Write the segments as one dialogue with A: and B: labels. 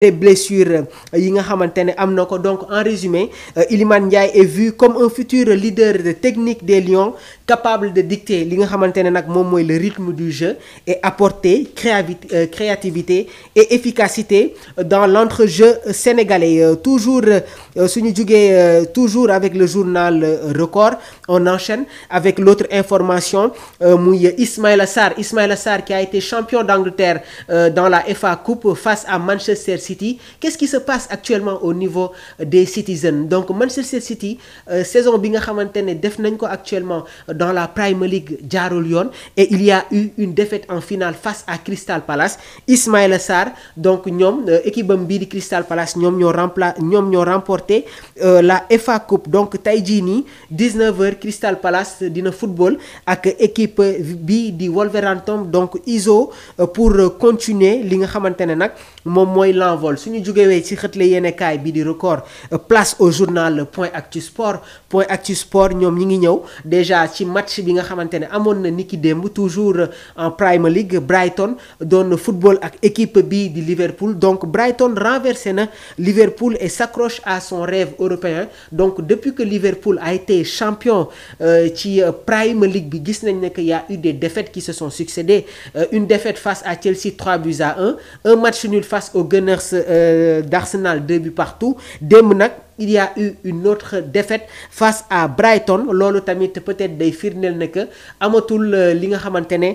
A: les blessures yi nga xamante ne am na ko. Donc en résumé Iliman Ndiaye est vu comme un futur leader de technique des Lions capable de dicter li nga xamante ne nag moom mooy le rythme du jeu et apporter créativité et efficacité dans l'entrejeu sénégalais. Toujours suñu jugee toujours avec le journal Record, on enchaîne avec l'autre information muy Ismaïla Sarr qui a été champion d'Angleterre dans la FA Coupe face à Manchester City. Qu'est-ce qui se passe actuellement au niveau des Citizens? Donc Manchester City saison bi nga xamante ne def nañ ko actuellement dans la Premier League jaarul yoon et il y a eu une défaite en finale face à Crystal Palace. Ismaïla Sarr donc ñoom équipe am bii di Crystal Palace ñoom ñoo remporté la FA Coupe. Donc tey jii nii 19h Crystal Palace dina football ak équipe bi di Wolverhampton donc ISO pour continuer li nga xamante ne nag moom mooy l'envol. Suñu jógewee ci xëtle yéenekaay bi di Record, place au journal Point Actu Sport ñoom ñi ngi ñëw déjà ci match bi nga xamante ne amoon na niki démb toujours en Premier League. Brighton doon football ak équipe bi di Liverpool. Donc Brighton renversé na Liverpool et s'accroche à son rêve européen. Donc depuis que Liverpool a été champion ci Premier League bi gis nañ ne que y a eu des défaites qui se sont succédées. Une défaite face à Chelsea 3-1, un match nul face aux Gunners d'Arsenal 2-0. Démb nag il y a eu une autre défaite face à Brighton. Loolu tamit peut-être day firndeel ne que amatul li nga xamante ne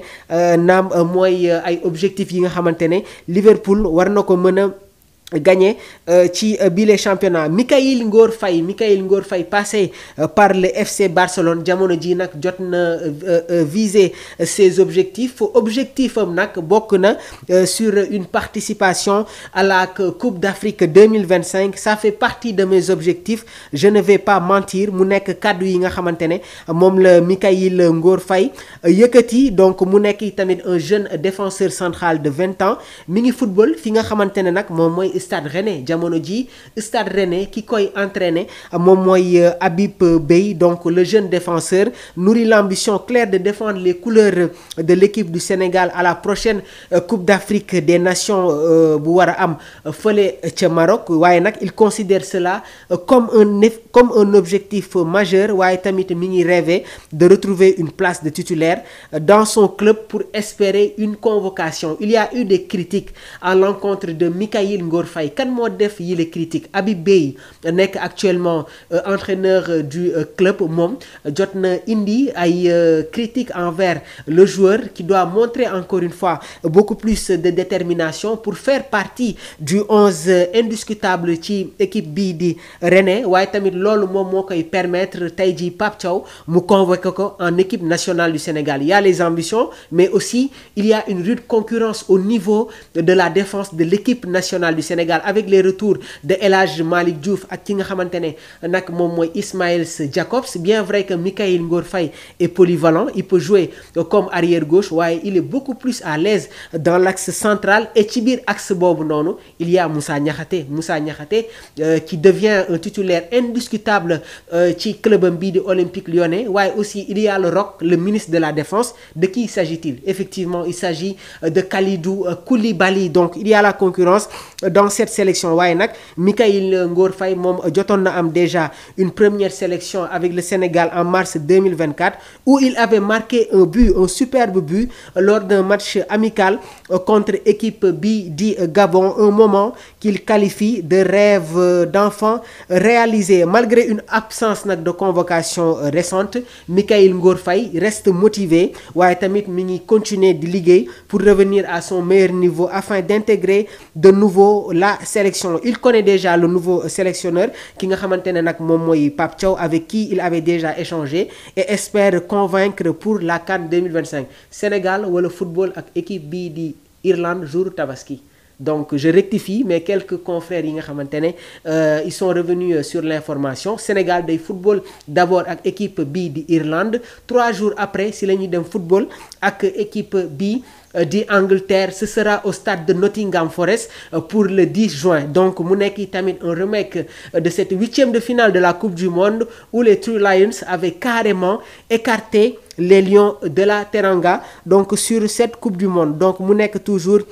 A: naam mooy ay objectifs yi nga xamante ne Liverpool war na ko mën a gagné ci bile championnat. Mikayil Ngor Faye passé par le FC Barcelone jamono ji nag jot na viser ses objectifs am nag bokk na sur une participation à la Coupe d'Afrique 2025. Ça fait partie de mes objectifs, je ne vais pas mentir. Mu nekk kàddu yi nga xamante ne moom la Mikayil Ngor Faye yëkkati. Donc mu nekk tamit un jeune défenseur central de 20 ans mi ngi football fi nga xamante ne nag moom mooy Stade Rennais jamono ji. Stade Rennais ki koy entraîner moom mooy Habib Beye. Donc le jeune défenseur nourrit l'ambition claire de défendre les couleurs de l'équipe du Sénégal à la prochaine Coupe d'Afrique des Nations bu war a am fële ca Maroc. Waaye nag il considère cela comme un objectif majeur. Waaye tamit mi ngi rêver de retrouver une place de titulaire dans son club pour espérer une convocation. Il y a eu des critiques à l'encontre de Mikayil Ngor Faye. Kan moo def yi les critiques? Habib Beye nekk actuellement entraîneur du club. Moom jot na indi ay critiques envers le joueur qui doit montrer encore une fois beaucoup plus de détermination pour faire partie du 11 indiscutable ci équipe bii di Rennais. Waaye tamit loolu moom moo koy permettre tey jii Pape Thiaw mu convoqué ko en équipe nationale du Sénégal. Il y a les ambitions mais aussi il y a une rude concurrence au niveau de la défense de l'équipe nationale du Sénégal avec les retours de El Hadj Malick Diouf ak ki nga xamante ne nag moom mooy Ismaïla Jakobs. Bien vrai que Mikayil Ngor Faye est polyvalent, il peut jouer comme arrière gauche waaye il est beaucoup plus à l'aise dans l'axe central. Et ci biir axe boobu noonu il y a Moussa Niakhaté qui devient un titulaire indiscutable ci clubam bii di Olympique Lyonnais. Waaye aussi il y a le ROC, le ministre de la Défense. De qui s'agit-il? Effectivement il s'agit de Kalidou Koulibaly. Donc il y a la concurrence dans cette sélection. Waaye nag Mikayil Ngor Faye moom jotoon na am déjà une première sélection avec le Sénégal en mars 2024 où il avait marqué un superbe but lors d'un match amical contre équipe bi di Gabon, un moment qu'il qualifie de rêve d'enfant réalisé. Malgré une absence nag de convocation récente, Mikayil Ngor Faye reste motivé. Waaye tamit mi ngi continuer di liggéey pour revenir à son meilleur niveau afin d'intégrer de nouveau la sélection. Il connaît déjà le nouveau sélectionneur ki nga xamante ne nag moom mooy Pape Thiaw avec qui il avait déjà échangé et espère convaincre pour la CAN 2025. Sénégal wala football ak équipe bii di Irlande jour Tabaski. Donc je rectifie mais quelques confrères yi nga xamante ne ils sont revenus sur l'information. Sénégal day football d'abord ak équipe bii di Irlande. 3 jours après si la ñuy dem football ak équipe bii di Angleterre. Ce sera au stade de Nottingham Forest pour le 10 juin. Donc mu nekk tamit un remake de cette 8e de finale de la Coupe du Monde où les Three Lions avaient carrément écarté les Lions de la Teranga donc sur cette Coupe du Monde. Donc mu nekk toujours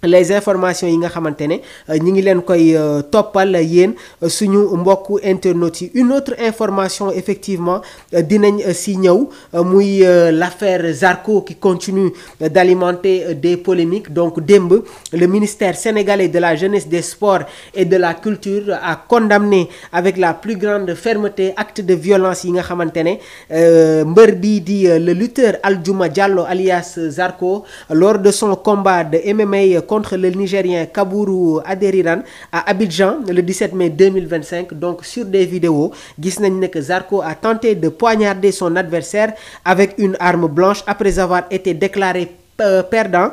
A: les informations yi nga xamante ne ñi ngi leen koy toppal yéen suñu mbokku internautes yi. Une autre information effectivement dinañ si ñëw muy l'affaire Zarko qui continue d'alimenter des polémiques. Donc démb le ministère sénégalais de la jeunesse, des sports et de la culture a condamné avec la plus grande fermeté acte de violence yi nga xamante ne mbër bii di le lutteur Aldiouma Diallo alias Zarko lors de son combat de MMA contre le Nigérien Kaburu Aderiran à Abidjan le 17 mai 2025. Donc sur des vidéos gis nañ ne que Zarko a tenté de poignarder son adversaire avec une arme blanche après avoir été déclaré perdant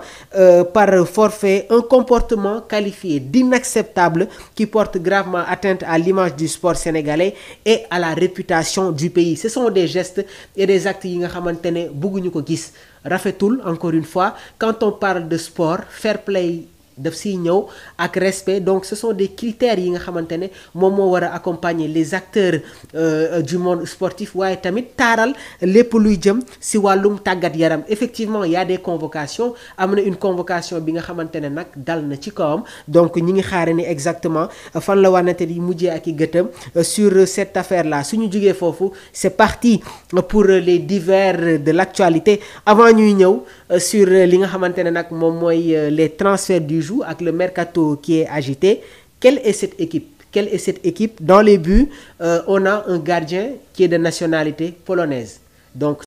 A: par forfait, un comportement qualifié d'inacceptable qui porte gravement atteinte à l'image du sport sénégalais et à la réputation du pays. Ce sont des gestes et des actes yi nga xamante ne bëgguñu ko gis, rafetul. Encore une fois, quand on parle de sport, fair play daf siy ñëw ak respect. Donc ce sont des critères yi nga xamante ne moom moo war a accompagner les acteurs du monde sportif, waaye tamit taaral lépp luy jëm si wàllum tàggat yaram. Effectivement, il y a des convocations, am na une convocation bi nga xamante ne nag dal na ci kawam. Donc ñi ngi xaare ni exactement fan la wanante yi mujjee ak i gëtëm sur cette affaire là. Suñu jugee foofu, c'est parti pour les divers de l'actualité. Avant ñuy ñëw sur li nga xamante ne nag moom mooy les transferts du jour avec le mercato qui est agité. Quelle est cette équipe? Quelle est cette équipe? Dans les buts, on a un gardien qui est de nationalité polonaise. Donc